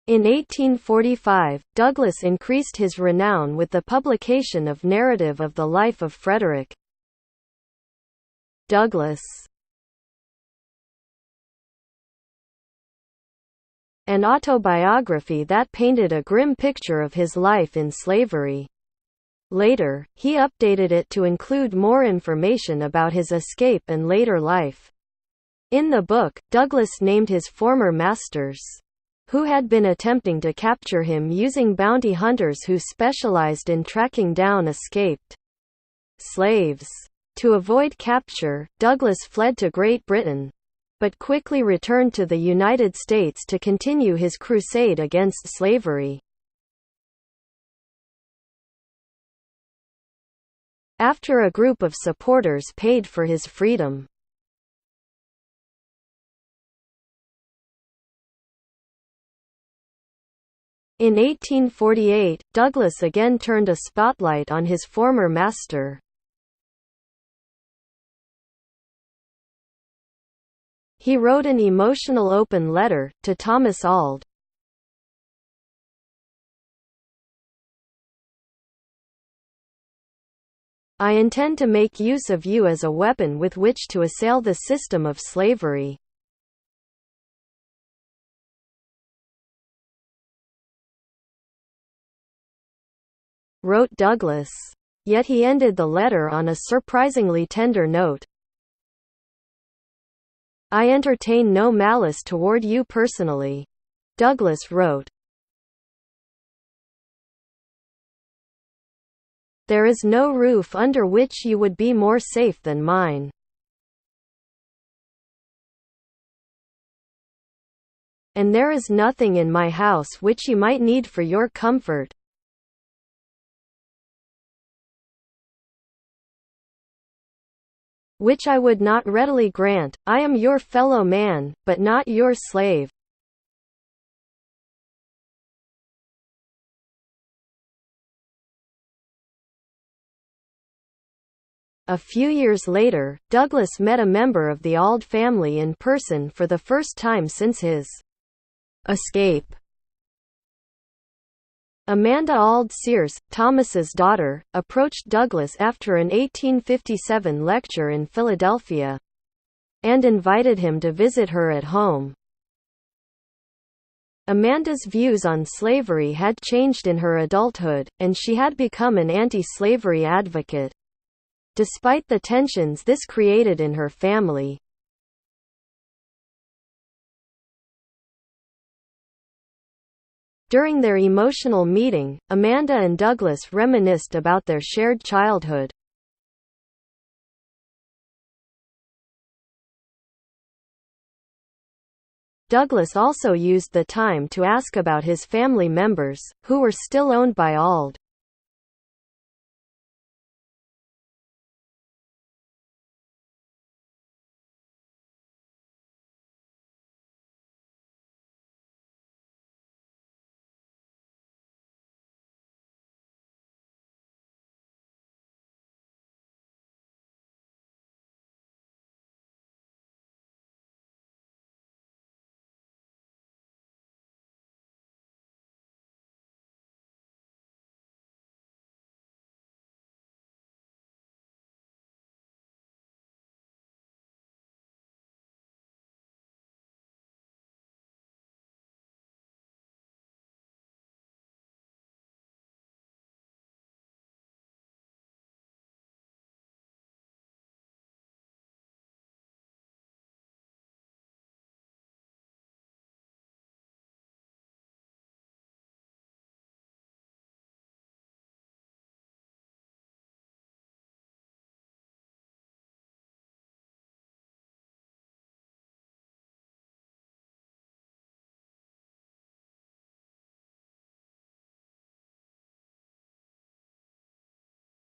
In 1845, Douglass increased his renown with the publication of Narrative of the Life of Frederick. Douglass. An autobiography that painted a grim picture of his life in slavery. Later, he updated it to include more information about his escape and later life. In the book, Douglass named his former masters, who had been attempting to capture him using bounty hunters who specialized in tracking down escaped slaves. To avoid capture, Douglass fled to Great Britain, but quickly returned to the United States to continue his crusade against slavery. After a group of supporters paid for his freedom. In 1848, Douglass again turned a spotlight on his former master. He wrote an emotional open letter to Thomas Auld. I intend to make use of you as a weapon with which to assail the system of slavery. Wrote Douglass. Yet he ended the letter on a surprisingly tender note. I entertain no malice toward you personally, Douglass wrote. There is no roof under which you would be more safe than mine. And there is nothing in my house which you might need for your comfort. Which I would not readily grant. I am your fellow man, but not your slave. A few years later, Douglass met a member of the Auld family in person for the first time since his escape. Amanda Auld Sears, Thomas's daughter, approached Douglass after an 1857 lecture in Philadelphia, and invited him to visit her at home. Amanda's views on slavery had changed in her adulthood, and she had become an anti-slavery advocate. Despite the tensions this created in her family, during their emotional meeting, Amanda and Douglass reminisced about their shared childhood. Douglass also used the time to ask about his family members, who were still owned by Auld.